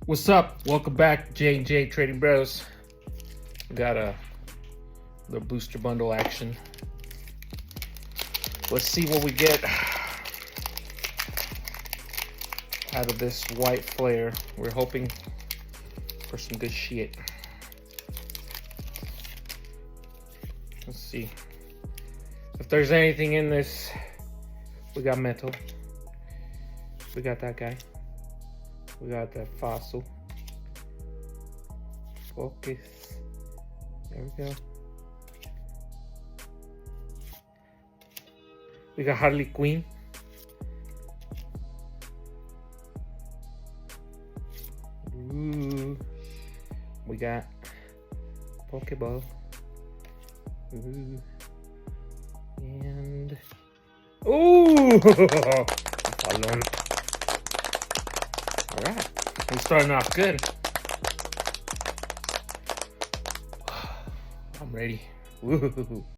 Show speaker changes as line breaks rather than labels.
What's up? Welcome back, J&J Trading Bros. We got a little booster bundle action. Let's see what we get out of this white flare. We're hoping for some good shit. Let's see. If there's anything in this, we got metal. We got that guy. We got that fossil. Focus. There we go. We got Harley Quinn. Ooh. We got Pokeball. Ooh. And ooh. Balloon. All right, we're starting off good. I'm ready. Woo.